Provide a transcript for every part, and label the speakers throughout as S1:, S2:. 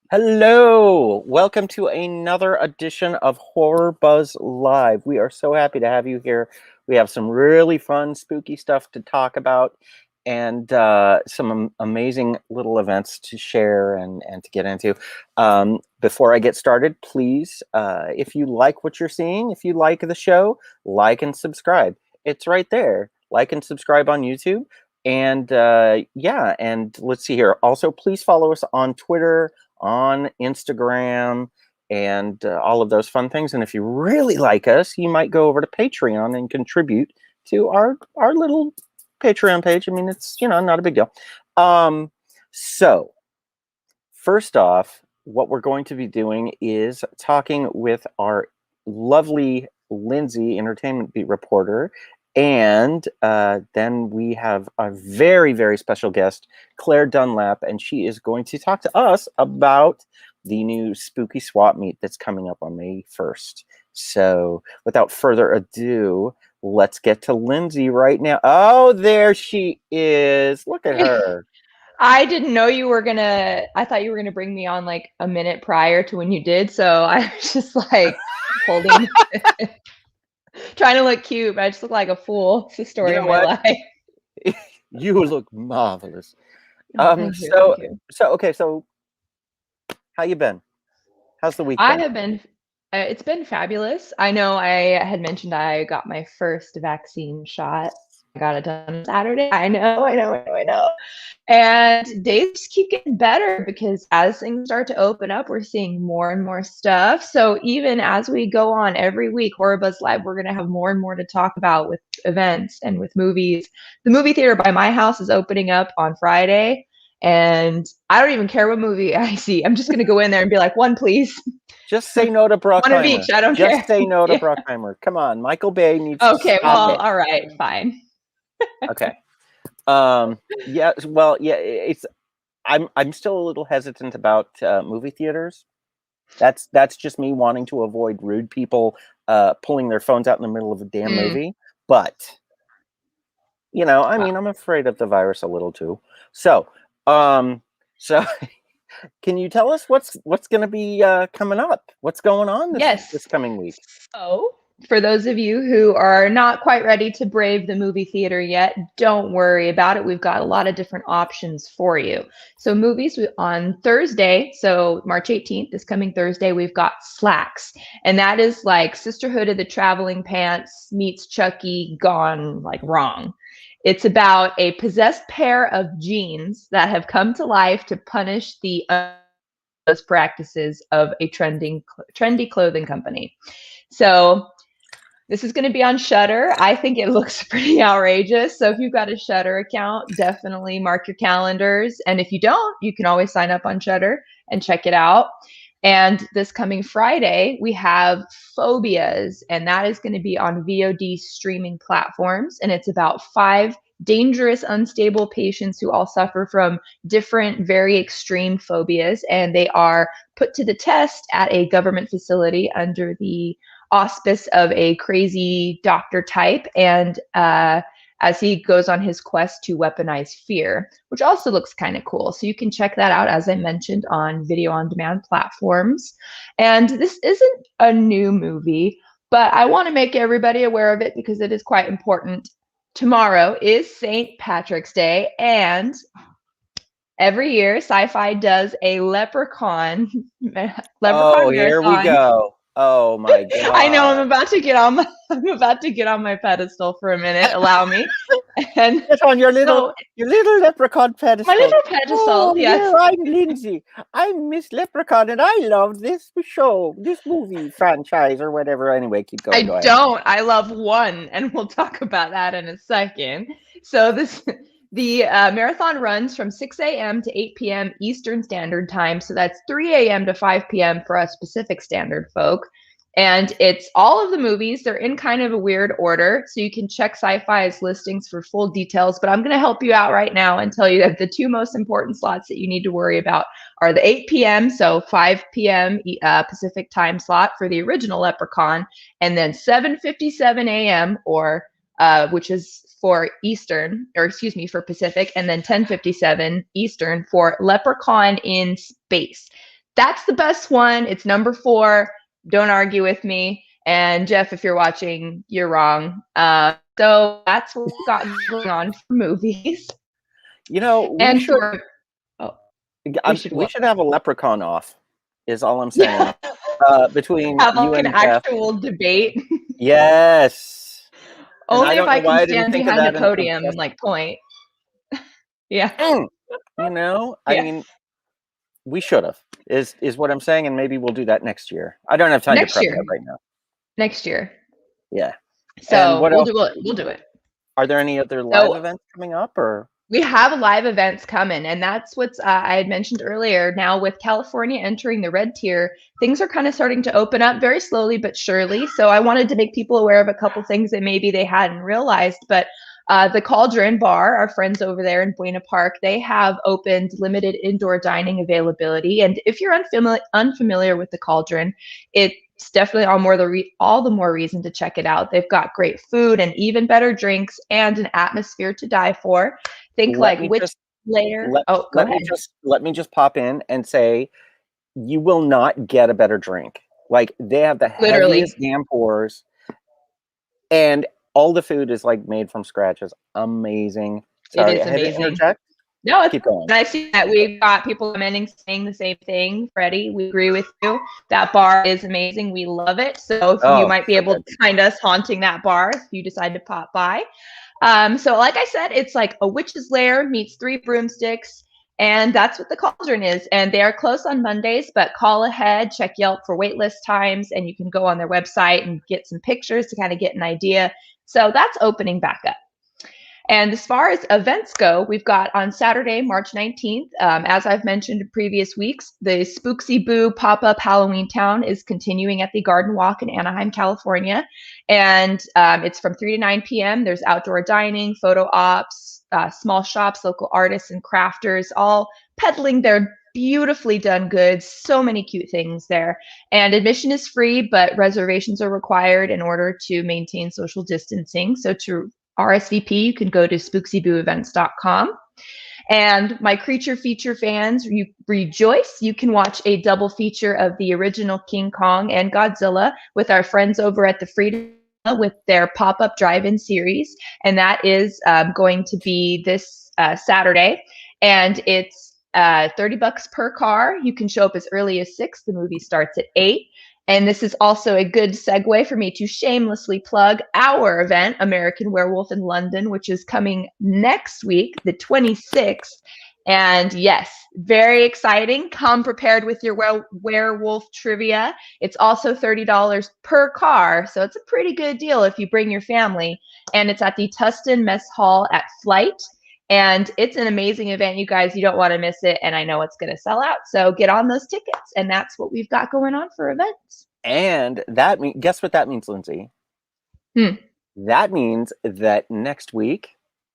S1: Hello, welcome to another edition of HorrorBuzz Live. We are so happy to have you here. We have some really fun, spooky stuff to talk about, and some amazing little events to share and to get into. Before I get started, please, if you like what you're seeing, if you like the show, like and subscribe. It's right there. Like and subscribe on YouTube. And yeah, and let's see here. Also, please follow us on Twitter, on Instagram, and all of those fun things. And if you really like us, you might go over to Patreon and contribute to our little Patreon page. I mean, it's not a big deal. So first off, what we're going to be doing is talking with our lovely Lindsay, entertainment beat reporter. And then we have a very, very special guest, Claire Dunlap, and she is going to talk to us about the new spooky swap meet that's coming up on May 1st. So without further ado, let's get to Lindsay right now. Oh, there she is. Look at her.
S2: I didn't know you were gonna. I thought you were gonna bring me on like a minute prior to when you did. So I was just like holding, trying to look cute, but I just look like a fool. It's the
S1: You
S2: story
S1: know
S2: of my
S1: what?
S2: life.
S1: You look marvelous.
S2: Oh, thank you,
S1: So
S2: thank you.
S1: okay, so how you been? How's the week
S2: I
S1: been?
S2: have been. It's been fabulous. I know I had mentioned I got my first vaccine shot. I got it done on Saturday. I know. And days just keep getting better because as things start to open up, we're seeing more and more stuff. So even as we go on every week, HorrorBuzz Live, we're going to have more and more to talk about with events and with movies. The movie theater by my house is opening up on Friday, and I don't even care what movie I see. I'm just going to go in there and be like, one, please.
S1: Just say no to
S2: One of
S1: Bruckheimer.
S2: each. I don't
S1: Just
S2: care.
S1: say no to
S2: Yeah.
S1: Bruckheimer. Come on, Michael Bay needs to
S2: Okay.
S1: stop
S2: Well,
S1: it.
S2: all right. Fine.
S1: Okay. Yeah. Well, yeah. It's. I'm still a little hesitant about movie theaters. That's just me wanting to avoid rude people pulling their phones out in the middle of a damn
S2: Mm.
S1: movie. But I
S2: Wow.
S1: mean, I'm afraid of the virus a little too. So, um, so can you tell us what's going to be coming up? What's going on this
S2: Yes.
S1: coming week?
S2: So, for those of you who are not quite ready to brave the movie theater yet, don't worry about it. We've got a lot of different options for you. So, movies on Thursday, so March 18th, this coming Thursday, we've got Slacks. And that is like Sisterhood of the Traveling Pants meets Chucky gone like wrong. It's about a possessed pair of genes that have come to life to punish the practices of a trendy clothing company. So this is going to be on Shudder. I think it looks pretty outrageous. So if you've got a Shudder account, definitely mark your calendars. And if you don't, you can always sign up on Shudder and check it out. And this coming Friday, we have Phobias, and that is going to be on VOD streaming platforms. And it's about 5 dangerous, unstable patients who all suffer from different, very extreme phobias. And they are put to the test at a government facility under the auspice of a crazy doctor type. And as he goes on his quest to weaponize fear, which also looks kind of cool. So you can check that out, as I mentioned, on video on demand platforms. And this isn't a new movie, but I want to make everybody aware of it because it is quite important. Tomorrow is St. Patrick's Day, and every year Sci-Fi does a leprechaun
S1: Oh, here we
S2: marathon.
S1: go. Oh my
S2: I know I'm
S1: god.
S2: about to get on my I'm about to get on my pedestal for a minute. Allow me. And
S1: Get on
S2: so
S1: your little leprechaun
S2: my
S1: pedestal.
S2: little
S1: Oh,
S2: pedestal, yes.
S1: here I'm Lindsay. I'm Miss Leprechaun, and I love this show, this movie franchise, or whatever. Anyway, keep going. Go
S2: I
S1: ahead.
S2: don't. I love one, and we'll talk about that in a second. So this the marathon runs from 6 a.m. to 8 p.m. Eastern Standard Time. So that's 3 a.m. to 5 p.m. for us Pacific Standard folk. And it's all of the movies. They're in kind of a weird order. So you can check Sci-Fi's listings for full details. But I'm going to help you out right now and tell you that the two most important slots that you need to worry about are the 8 p.m., so 5 p.m. Pacific time slot for the original Leprechaun, and then 7:57 a.m. or which is for Eastern, or excuse me, for Pacific, and then 10:57 Eastern for Leprechaun in Space. That's the best one. It's number 4. Don't argue with me. And Jeff, if you're watching, you're wrong. So that's what we've got going on for movies.
S1: You know,
S2: And for
S1: we should have a leprechaun off, is all I'm saying.
S2: Yeah.
S1: Between
S2: Have
S1: you
S2: like
S1: and
S2: an
S1: Jeff.
S2: actual debate.
S1: Yes. And
S2: Only
S1: I
S2: if
S1: don't
S2: I
S1: know why
S2: can
S1: I didn't
S2: stand
S1: think of
S2: behind the
S1: that until
S2: podium and
S1: just.
S2: like point. Yeah.
S1: You know, I
S2: Yeah.
S1: mean, we should have, is what I'm saying, and maybe we'll do that next year. I don't have time
S2: Next
S1: to prep
S2: year.
S1: that right now.
S2: Next year.
S1: Yeah. And
S2: So
S1: what
S2: we'll
S1: else?
S2: do it. We'll do it.
S1: Are there any other live
S2: So
S1: events coming up, or?
S2: we have live events coming, and that's what's I had mentioned earlier. Now with California entering the red tier, things are kind of starting to open up very slowly but surely. So I wanted to make people aware of a couple things that maybe they hadn't realized. But the Cauldron Bar, our friends over there in Buena Park, they have opened limited indoor dining availability. And if you're unfamiliar with the Cauldron, it's definitely all the more reason to check it out. They've got great food and even better drinks and an atmosphere to die for. Think
S1: Let
S2: like
S1: me
S2: which
S1: just
S2: layer.
S1: let
S2: Oh, go
S1: let me
S2: ahead.
S1: just pop in and say, you will not get a better drink. Like, they have the
S2: Literally.
S1: heaviest damn pours, and all the food is like made from scratch. It's amazing.
S2: It
S1: Sorry,
S2: is
S1: I had to
S2: amazing.
S1: interject.
S2: No, it's
S1: Keep going.
S2: I see that we've got people commenting saying the same thing. Freddie, we agree with you. That bar is amazing. We love it. So if you
S1: Oh,
S2: might be
S1: so
S2: able
S1: good.
S2: to find us haunting that bar if you decide to pop by. So like I said, it's like a witch's lair meets 3 broomsticks. And that's what the Cauldron is. And they are closed on Mondays, but call ahead, check Yelp for waitlist times, and you can go on their website and get some pictures to kind of get an idea. So that's opening back up. And as far as events go, we've got on Saturday, March 19th, as I've mentioned in previous weeks, the Spooksy Boo pop-up Halloween Town is continuing at the Garden Walk in Anaheim, California. And it's from 3 to 9 p.m. There's outdoor dining, photo ops, small shops, local artists and crafters, all peddling their beautifully done goods. So many cute things there. And admission is free, but reservations are required in order to maintain social distancing. So to RSVP, you can go to spooksybooevents.com. And my creature feature fans, you rejoice. You can watch a double feature of the original King Kong and Godzilla with our friends over at the Freedom with their pop-up drive-in series. And that is going to be this Saturday. And it's $30 per car. You can show up as early as 6. The movie starts at 8. And this is also a good segue for me to shamelessly plug our event, American Werewolf in London, which is coming next week, the 26th. And yes, very exciting. Come prepared with your werewolf trivia. It's also $30 per car. So it's a pretty good deal if you bring your family. And it's at the Tustin Mess Hall at Flight. And it's an amazing event, you guys. You don't want to miss it. And I know it's going to sell out. So get on those tickets. And that's what we've got going on for events.
S1: And that guess what that means, Lindsay? That means that next week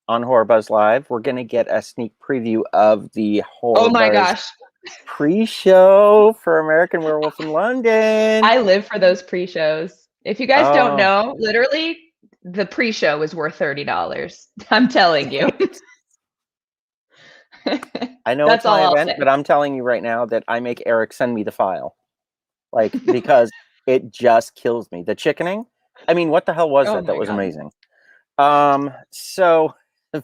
S1: on HorrorBuzz Live, we're going to get a sneak preview of the HorrorBuzz
S2: Oh my gosh.
S1: pre-show for American Werewolf in London.
S2: I live for those pre-shows. If you guys don't know, literally, the pre-show is worth $30. I'm telling you.
S1: I know it's my event, but I'm telling you right now that I make Eric send me the file. Like, because it just kills me. The chickening. I mean, what the hell was that? That was amazing. So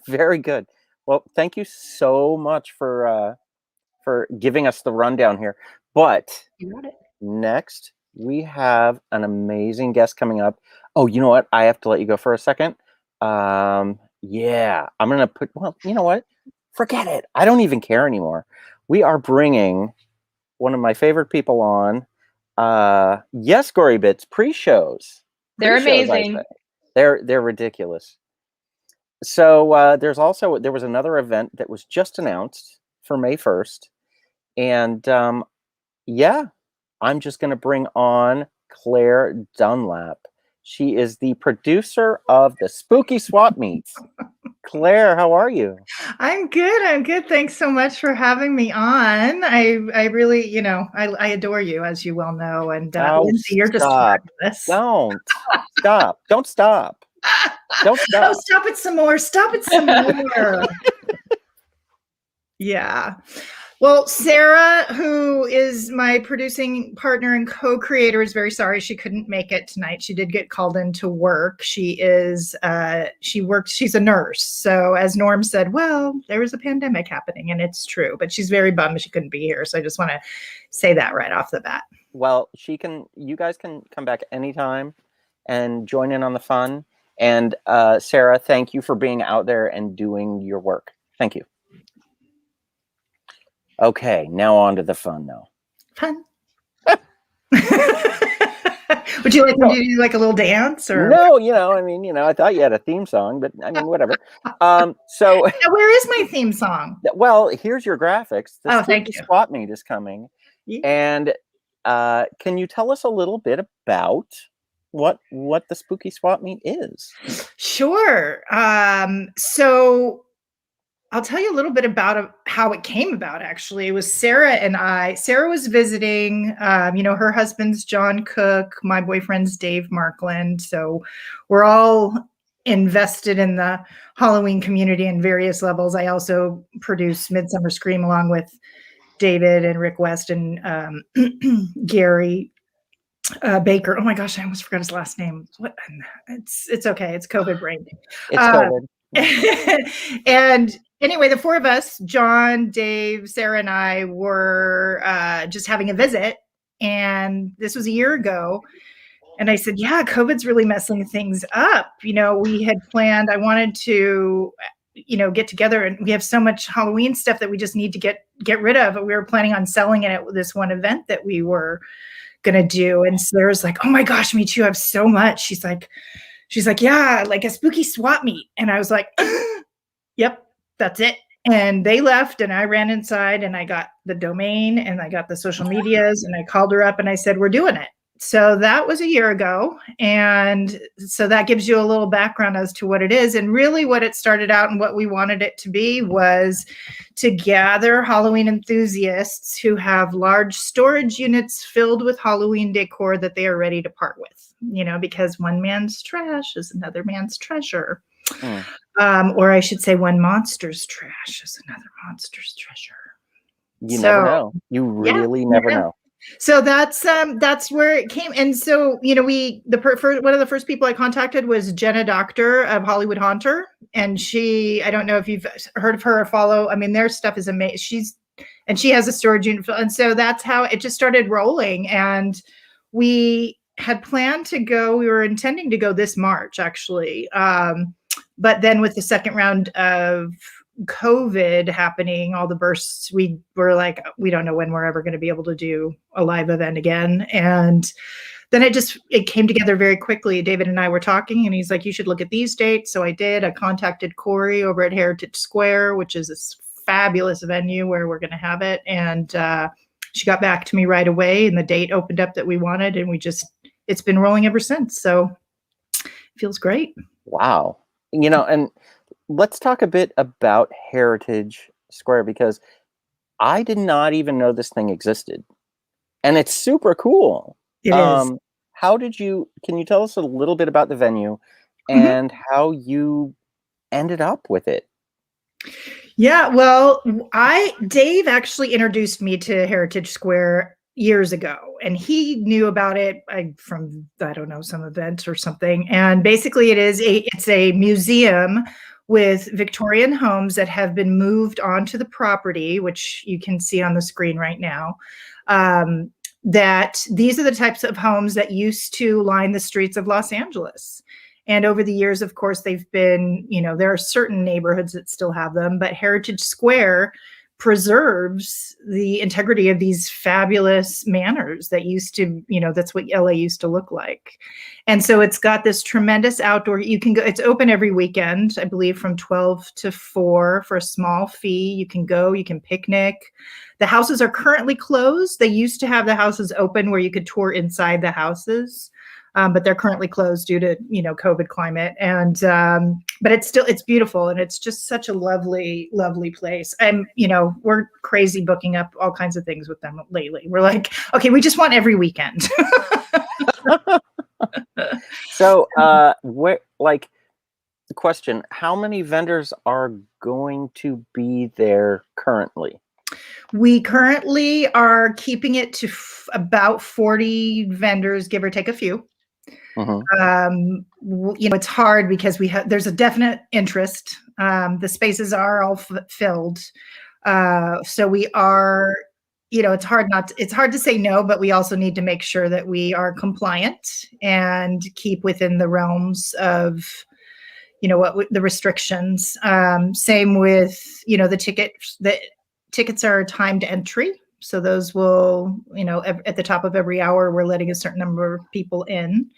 S1: very good. Well, thank you so much for giving us the rundown here. But next we have an amazing guest coming up. Oh, you know what? I have to let you go for a second. Yeah, I'm gonna put. Well, you know what? Forget it. I don't even care anymore. We are bringing one of my favorite people on. Yes, Gory Bits pre-shows.
S2: They're amazing.
S1: They're ridiculous. So there was another event that was just announced for May 1st. And yeah, I'm just going to bring on Claire Dunlap. She is the producer of the Spooky Swap Meets. Claire, how are you?
S3: I'm good. Thanks so much for having me on. I really, I adore you, as you well know. And Lindsay, you're just fabulous.
S1: Don't stop. Don't stop. Don't stop.
S3: Oh, stop it some more. Stop it some more. Yeah. Well, Sarah, who is my producing partner and co-creator, is very sorry she couldn't make it tonight. She did get called into work. She's a nurse. So as Norm said, well, there was a pandemic happening, and it's true, but she's very bummed she couldn't be here. So I just want to say that right off the bat.
S1: Well, you guys can come back anytime and join in on the fun. And Sarah, thank you for being out there and doing your work. Thank you. Okay, now on to the fun now.
S3: Fun. Would you like me to do like a little dance or
S1: no? I thought you had a theme song, but I mean, whatever. So
S3: now, where is my theme song?
S1: Well, here's your graphics. The
S3: thank you.
S1: Swap Meet is coming, and can you tell us a little bit about what the Spooky Swap Meet is?
S3: Sure. So I'll tell you a little bit about how it came about, actually. It was Sarah and I. Sarah was visiting, her husband's John Cook, my boyfriend's Dave Markland. So we're all invested in the Halloween community in various levels. I also produce Midsummer Scream along with David and Rick West and Gary Baker. Oh my gosh, I almost forgot his last name. What? It's okay. It's COVID brain.
S1: It's COVID.
S3: And anyway, the four of us, John, Dave, Sarah, and I were just having a visit. And this was a year ago. And I said, yeah, COVID's really messing things up. We had planned, I wanted to, get together, and we have so much Halloween stuff that we just need to get rid of. We were planning on selling it at this one event that we were going to do. And Sarah's like, oh my gosh, me too. I have so much. She's like, yeah, like a spooky swap meet. And I was like, yep, that's it. And they left, and I ran inside, and I got the domain, and I got the social medias, and I called her up, and I said, we're doing it. So that was a year ago. And so that gives you a little background as to what it is. And really what it started out and what we wanted it to be was to gather Halloween enthusiasts who have large storage units filled with Halloween decor that they are ready to part with, because one man's trash is another man's treasure. Or I should say one monster's trash is another monster's treasure.
S1: You never know. You really never know.
S3: So that's where it came. And so, one of the first people I contacted was Jenna Doctor of Hollywood Haunter. And I don't know if you've heard of her or follow. I mean, their stuff is amazing. She has a storage unit. And so that's how it just started rolling. And we had planned to go, we were intending to go this March, actually. But then with the second round of COVID happening, all the bursts, we were like, we don't know when we're ever going to be able to do a live event again. And then it came together very quickly. David and I were talking, and he's like, you should look at these dates. So I did. I contacted Corey over at Heritage Square, which is this fabulous venue where we're going to have it. And she got back to me right away, and the date opened up that we wanted, and it's been rolling ever since. So it feels great.
S1: Wow. And let's talk a bit about Heritage Square, because I did not even know this thing existed, and it's super cool.
S3: It is.
S1: Can you tell us a little bit about the venue and how you ended up with it?
S3: Yeah, well, Dave actually introduced me to Heritage Square years ago, and he knew about it from, I don't know, some event or something. And basically it's a museum with Victorian homes that have been moved onto the property, which you can see on the screen right now. That these are the types of homes that used to line the streets of Los Angeles. And over the years, of course, they've been, there are certain neighborhoods that still have them, but Heritage Square preserves the integrity of these fabulous manors that used to, that's what LA used to look like. And so it's got this tremendous outdoor, you can go, it's open every weekend, I believe from 12 to 4 for a small fee. You can go, you can picnic. The houses are currently closed. They used to have the houses open where you could tour inside the houses. But they're currently closed due to, COVID climate. And, but it's beautiful. And it's just such a lovely, lovely place. And, we're crazy booking up all kinds of things with them lately. We're like, okay, we just want every weekend.
S1: So, the question, how many vendors are going to be there currently?
S3: We currently are keeping it to about 40 vendors, give or take a few. It's hard because there's a definite interest. The spaces are all filled. So we are, it's hard to say no, but we also need to make sure that we are compliant and keep within the realms of, the restrictions. Same with, the tickets. The tickets are timed entry. So those will, at the top of every hour, we're letting a certain number of people in.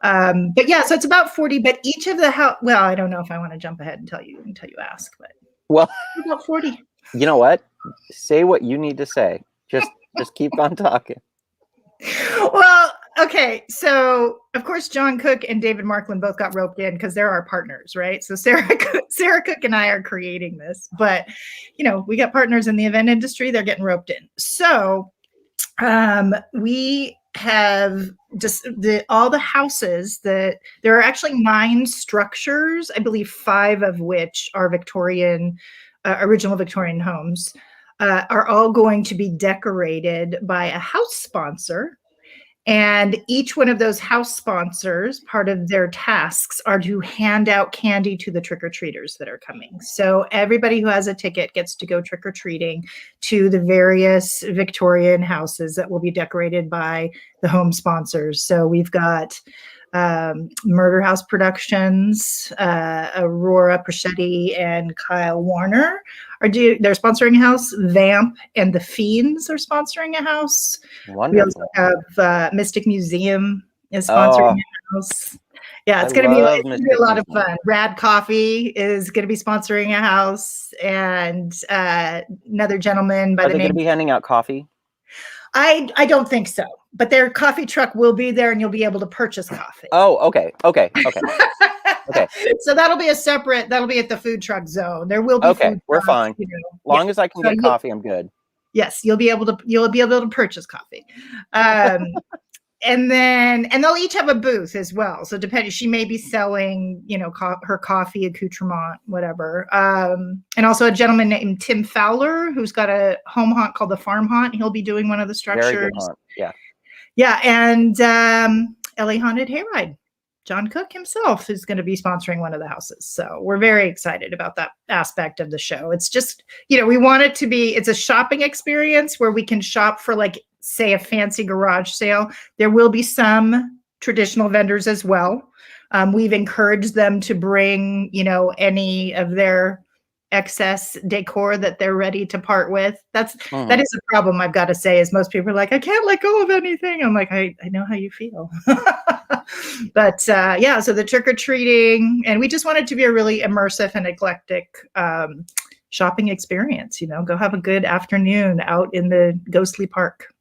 S3: But yeah, so it's about 40, but each of the well, I don't know if I want to jump ahead until you ask, but about 40.
S1: You know what? Say what you need to say. Just keep on talking.
S3: Well, okay. So of course, John Cook and David Markland both got roped in because they're our partners, right? So Sarah Cook and I are creating this, but we got partners in the event industry. They're getting roped in. So we have just all the houses that there are actually 9 structures, I believe 5 of which are Victorian, original Victorian homes, are all going to be decorated by a house sponsor. And each one of those house sponsors, part of their tasks are to hand out candy to the trick-or-treaters that are coming. So everybody who has a ticket gets to go trick-or-treating to the various Victorian houses that will be decorated by the home sponsors. So we've got Murder House Productions, Aurora Preschetti and Kyle Warner they're sponsoring a house. Vamp and the Fiends are sponsoring a house.
S1: Wonderful.
S3: We also have Mystic Museum is sponsoring a house. Yeah, it's going to be a lot of fun. Rad Coffee is going to be sponsoring a house, and another gentleman by the name. Are they
S1: going to be handing out coffee?
S3: I don't think so, but their coffee truck will be there, and you'll be able to purchase coffee.
S1: Oh, okay. Okay.
S3: So that'll be at the food truck zone. There will be. Okay,
S1: we're fine. Long as I can get coffee, I'm good.
S3: Yes, you'll be able to purchase coffee. And they'll each have a booth as well. So she may be selling, her coffee, accoutrement, whatever. And also a gentleman named Tim Fowler, who's got a home haunt called the Farm Haunt. He'll be doing one of the structures.
S1: Very good haunt. Yeah.
S3: Yeah. And LA Haunted Hayride. John Cook himself is going to be sponsoring one of the houses. So we're very excited about that aspect of the show. It's just, we want it to be, it's a shopping experience where we can shop for say a fancy garage sale. There will be some traditional vendors as well. We've encouraged them to bring, any of their excess decor that they're ready to part with. That is a problem, I've got to say, is most people are like, I can't let go of anything. I'm like, I know how you feel. But yeah, so the trick-or-treating, and we just want it to be a really immersive and eclectic shopping experience. Go have a good afternoon out in the ghostly park.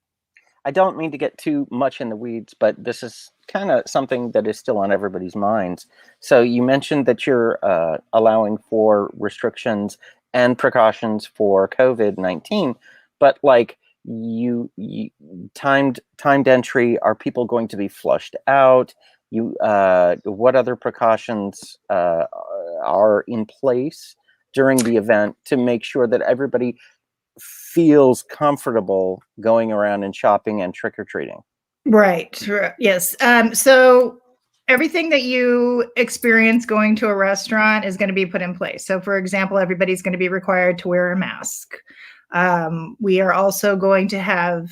S1: I don't mean to get too much in the weeds, but this is kind of something that is still on everybody's minds. So you mentioned that you're allowing for restrictions and precautions for COVID-19, but you timed entry, are people going to be flushed out? What other precautions are in place during the event to make sure that everybody feels comfortable going around and shopping and trick-or-treating?
S3: Right. Yes. So everything that you experience going to a restaurant is going to be put in place. So for example, everybody's going to be required to wear a mask. We are also going to have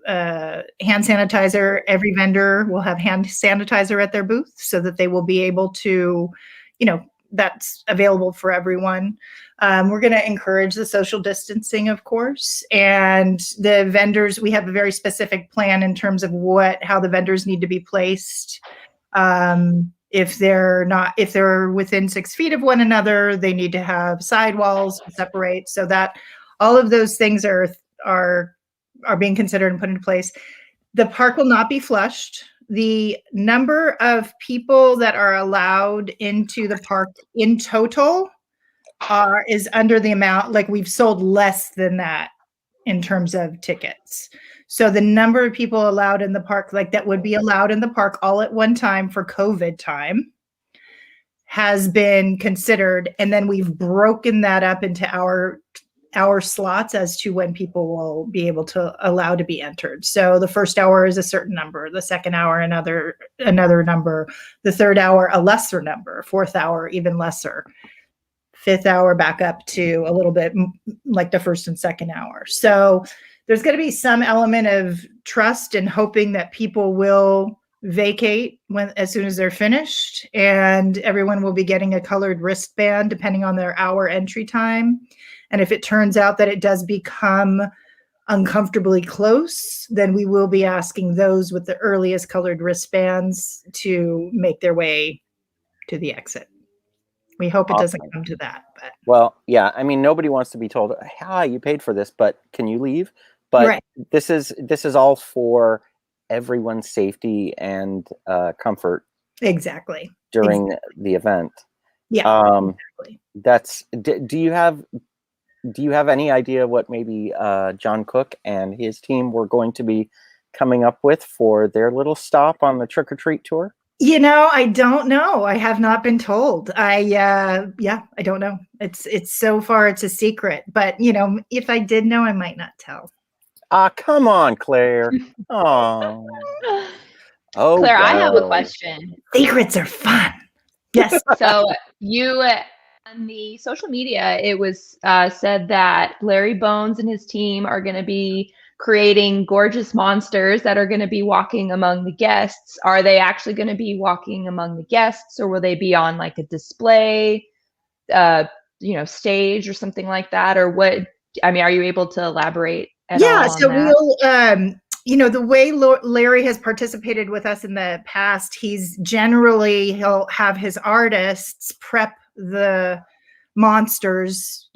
S3: hand sanitizer. Every vendor will have hand sanitizer at their booth so that they will be able to, that's available for everyone. We're going to encourage the social distancing, of course, and the vendors, we have a very specific plan in terms of how the vendors need to be placed. If they're within 6 feet of one another, they need to have sidewalls to separate, so that all of those things are being considered and put into place. The park will not be flushed. The number of people that are allowed into the park in total is under the amount, we've sold less than that in terms of tickets. So the number of people allowed in the park, that would be allowed in the park all at one time for COVID time, has been considered. And then we've broken that up into our hour slots as to when people will be able to allow to be entered. So the first hour is a certain number, the second hour another number, the third hour a lesser number, fourth hour even lesser, fifth hour back up to a little bit like the first and second hour. So there's going to be some element of trust and hoping that people will vacate as soon as they're finished, and everyone will be getting a colored wristband depending on their hour entry time. And if it turns out that it does become uncomfortably close, then we will be asking those with the earliest colored wristbands to make their way to the exit. We hope it doesn't come to that. But.
S1: Well, yeah, I mean, nobody wants to be told, "Hi, you paid for this, but can you leave?" But
S3: right.
S1: This is all for everyone's safety and comfort.
S3: Exactly.
S1: During the event.
S3: Yeah.
S1: Exactly. Do you have any idea what maybe John Cook and his team were going to be coming up with for their little stop on the trick or treat tour?
S3: I don't know. I have not been told. I don't know. It's so far it's a secret, but if I did know, I might not tell.
S2: Come
S1: on, Claire. Oh.
S2: Claire, I have a question.
S3: Secrets are fun. Yes.
S2: So you on the social media, it was said that Larry Bones and his team are going to be creating gorgeous monsters that are going to be walking among the guests. Are they actually going to be walking among the guests, or will they be on like a display, stage or something like that? Or what? I mean, are you able to elaborate at all on
S3: so
S2: that?
S3: We'll, the way Larry has participated with us in the past, he'll have his artists prep the monsters,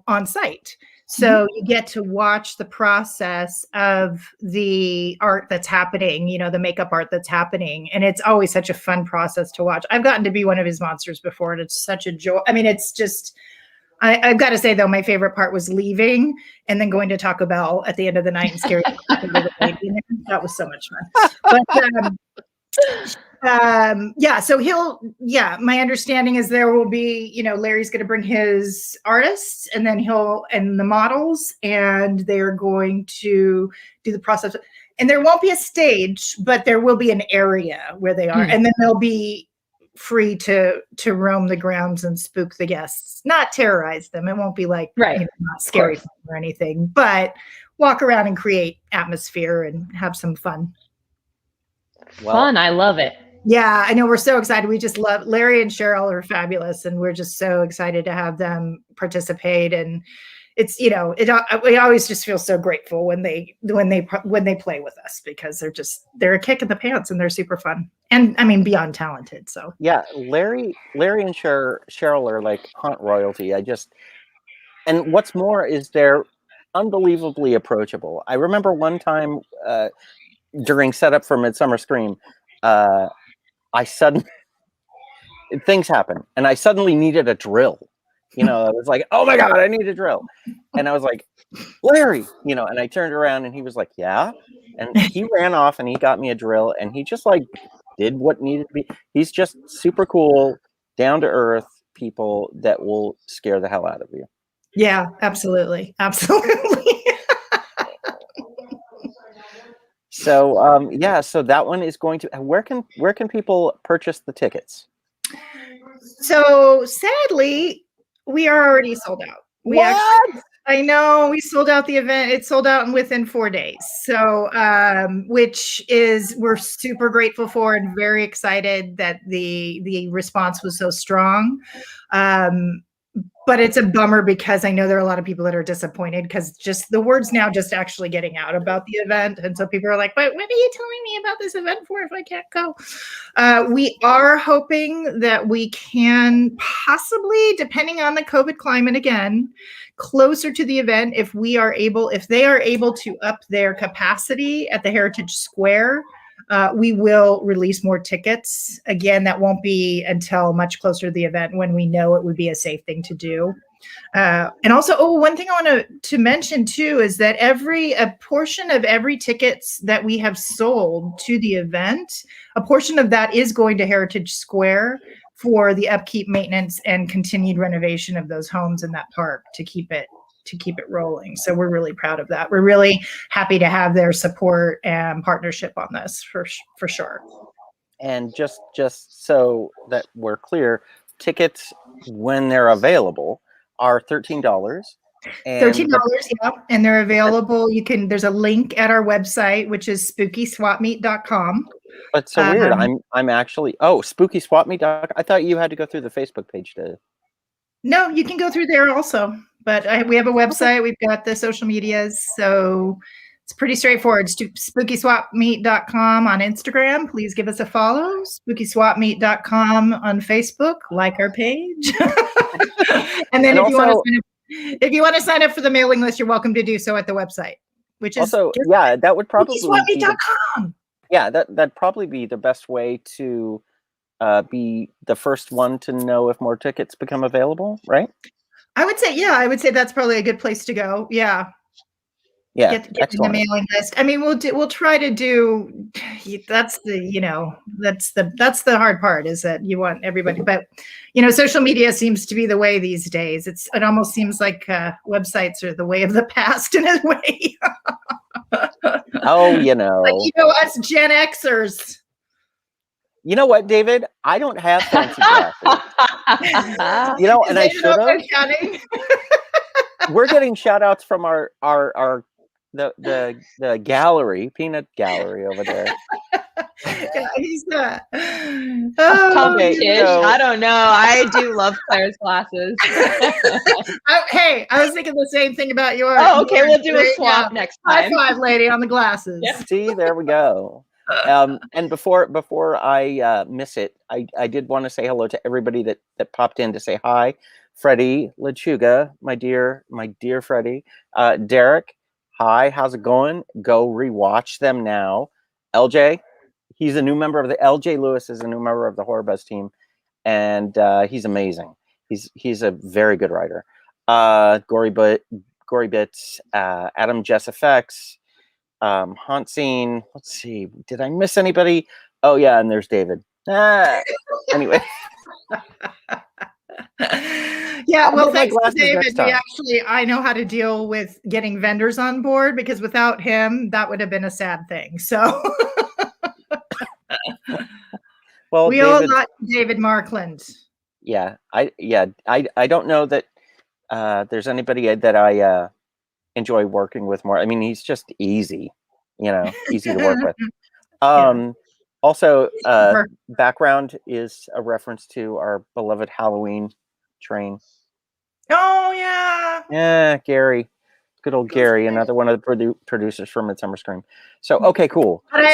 S3: on site. So you get to watch the process of the art that's happening, the makeup art that's happening. And it's always such a fun process to watch. I've gotten to be one of his monsters before, and it's such a joy. I mean, it's just, I've got to say, though, my favorite part was leaving and then going to Taco Bell at the end of the night and scaring the baby. That was so much fun. But so my understanding is there will be, Larry's going to bring his artists, and then and the models, and they're going to do the process. And there won't be a stage, but there will be an area where they are. And then they'll be free to roam the grounds and spook the guests, not terrorize them. It won't be like, not scary or anything, but walk around and create atmosphere and have some fun.
S2: Fun. I love it.
S3: Yeah, I know. We're so excited. We just love Larry and Cheryl are fabulous, and we're just so excited to have them participate. And it's, we always just feel so grateful when they play with us, because they're a kick in the pants and they're super fun. And I mean, beyond talented. So
S1: yeah, Larry and Cheryl are like hunt royalty. And what's more is they're unbelievably approachable. I remember one time during setup for Midsummer Scream, things happen, and I suddenly needed a drill. I was like, oh my God, I need a drill. And I was like, Larry, and I turned around and he was like, yeah. And he ran off and he got me a drill, and he just like did what needed to be. He's just super cool, down to earth people that will scare the hell out of you.
S3: Yeah, absolutely. Absolutely.
S1: So, so that one is going to, where can people purchase the tickets?
S3: So sadly, we are already sold out. I know, we sold out the event. It sold out within 4 days. So, which is, we're super grateful for and very excited that the response was so strong. But it's a bummer, because I know there are a lot of people that are disappointed, because just the word's now just actually getting out about the event. And so people are like, but what are you telling me about this event for if I can't go? We are hoping that we can possibly, depending on the COVID climate again, closer to the event, if they are able to up their capacity at the Heritage Square, we will release more tickets. Again, that won't be until much closer to the event, when we know it would be a safe thing to do. And also, one thing I want to mention too is that a portion of every tickets that we have sold to the event, a portion of that is going to Heritage Square for the upkeep, maintenance, and continued renovation of those homes in that park to keep it to keep it rolling. So we're really proud of that. We're really happy to have their support and partnership on this for sure.
S1: And just so that we're clear, tickets when they're available are $13. And
S3: $13, yeah, and they're available. There's a link at our website, which is spookyswapmeet.com.
S1: But so weird. I'm actually Spooky Swap Meet. I thought you had to go through the Facebook page to.
S3: No, you can go through there also. But we have a website. We've got the social medias, so it's pretty straightforward. SpookySwapMeet.com on Instagram. Please give us a follow. SpookySwapMeet.com on Facebook. Like our page. And then if you want to sign up for the mailing list, you're welcome to do so at the website, which is
S1: also that would probably
S3: SpookySwapMeet.com.
S1: That'd probably be the best way to be the first one to know if more tickets become available, right?
S3: I would say that's probably a good place to go. Yeah.
S1: Yeah.
S3: Get in the mailing list. I mean, we'll try to do, that's the hard part, is that you want everybody, but social media seems to be the way these days. It almost seems like websites are the way of the past in a way.
S1: Oh,
S3: like, us Gen Xers.
S1: You know what, David? I don't have fancy glasses. And I should have. We're getting shout outs from our the gallery, peanut gallery over there.
S2: Yeah, he's not. I don't know. I do love Claire's glasses.
S3: Hey, I was thinking the same thing about yours.
S2: Oh, okay. We'll do a swap next time.
S3: High five, lady, on the glasses.
S2: Yeah.
S1: See, there we go. And before I miss it, I did want to say hello to everybody that popped in to say hi. Freddie Lechuga, my dear Freddie. Derek, hi, how's it going? Go rewatch them now. LJ, he's a new member of the LJ Lewis is a new member of the HorrorBuzz team, and he's amazing. He's a very good writer. Gory Bits, Adam Jess Effects, Haunt Scene. Let's see, did I miss anybody? Oh yeah, and there's David. Anyway.
S3: Yeah, well, thanks to David. I know how to deal with getting vendors on board, because without him, that would have been a sad thing. So,
S1: well,
S3: we owe a lot to David Markland.
S1: Yeah, I don't know that there's anybody that I enjoy working with more. I mean, he's just easy, easy to work with. Also, background is a reference to our beloved Halloween train.
S3: Oh yeah.
S1: Yeah, Gary. Good old Gary, another one of the producers for Midsummer Scream. So okay, cool.
S3: But I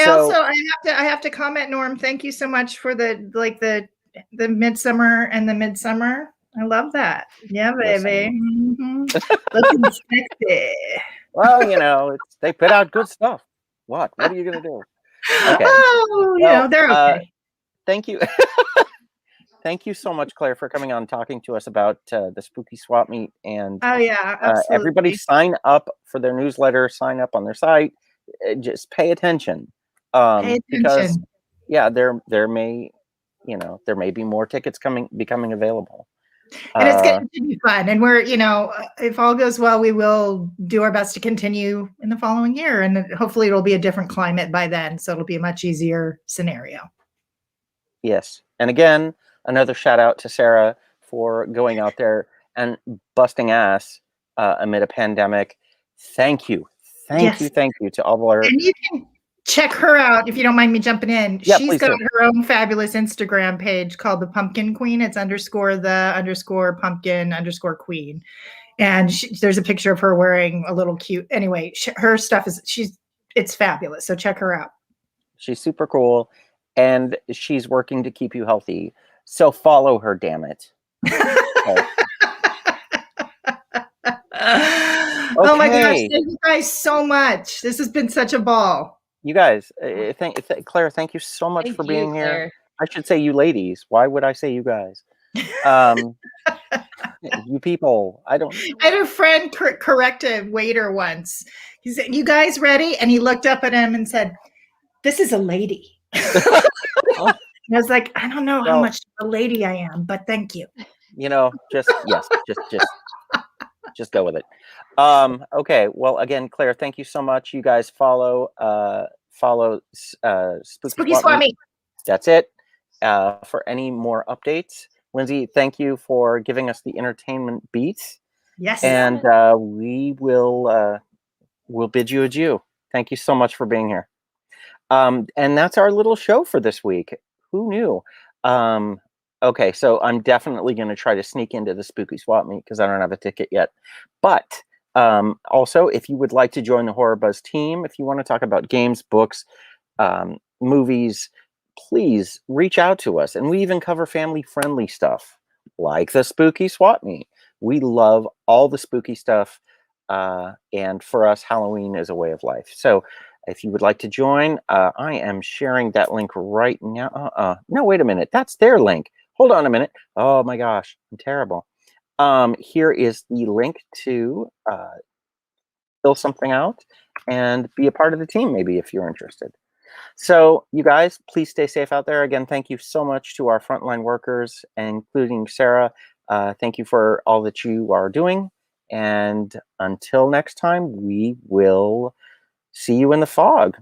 S3: have to comment, Norm. Thank you so much for the Midsummer and the Midsummer. I love that. Yeah, baby. Mm-hmm. Looking sexy.
S1: Well, they put out good stuff. What are you gonna do? Okay.
S3: Oh, they're okay.
S1: Thank you. Thank you so much, Claire, for coming on and talking to us about the Spooky Swap Meet. And everybody sign up for their newsletter, sign up on their site. Just pay attention. Because there may be more tickets becoming available.
S3: And it's going to be fun. And we're, if all goes well, we will do our best to continue in the following year. And hopefully it'll be a different climate by then. So it'll be a much easier scenario.
S1: Yes. And again, another shout out to Sarah for going out there and busting ass amid a pandemic. Thank you. Thank you to all our. And
S3: you can check her out if you don't mind me jumping in.
S1: Yeah,
S3: she's got her own fabulous Instagram page called the Pumpkin Queen. It's _the_pumpkin_queen. And there's a picture of her wearing a little cute. Anyway, her stuff it's fabulous. So check her out.
S1: She's super cool. And she's working to keep you healthy. So follow her, damn it.
S3: Oh my gosh, thank you guys so much. This has been such a ball.
S1: You guys, Claire, thank you so much for being here. I should say you ladies. Why would I say you guys? You people. I
S3: had a friend corrective waiter once. He said, "You guys ready?" And he looked up at him and said, "This is a lady." I was like, I don't know how much of a lady I am, but thank you.
S1: Just just go with it. Okay. Well, again, Claire, thank you so much. You guys follow Spooky Swap Meet. That's it. For any more updates, Lindsay, thank you for giving us the entertainment beats.
S3: Yes.
S1: And we will we'll bid you adieu. Thank you so much for being here. And that's our little show for this week. Who knew? Okay, so I'm definitely going to try to sneak into the Spooky Swap Meet because I don't have a ticket yet. But also, if you would like to join the HorrorBuzz team, if you want to talk about games, books, movies, please reach out to us. And we even cover family-friendly stuff like the Spooky Swap Meet. We love all the spooky stuff. And for us, Halloween is a way of life. So if you would like to join, I am sharing that link right now. No, wait a minute. That's their link. Hold on a minute. Oh my gosh, I'm terrible. Here is the link to fill something out and be a part of the team, maybe, if you're interested. So you guys, please stay safe out there. Again, thank you so much to our frontline workers, including Sarah. Thank you for all that you are doing. And until next time, we will see you in the fog.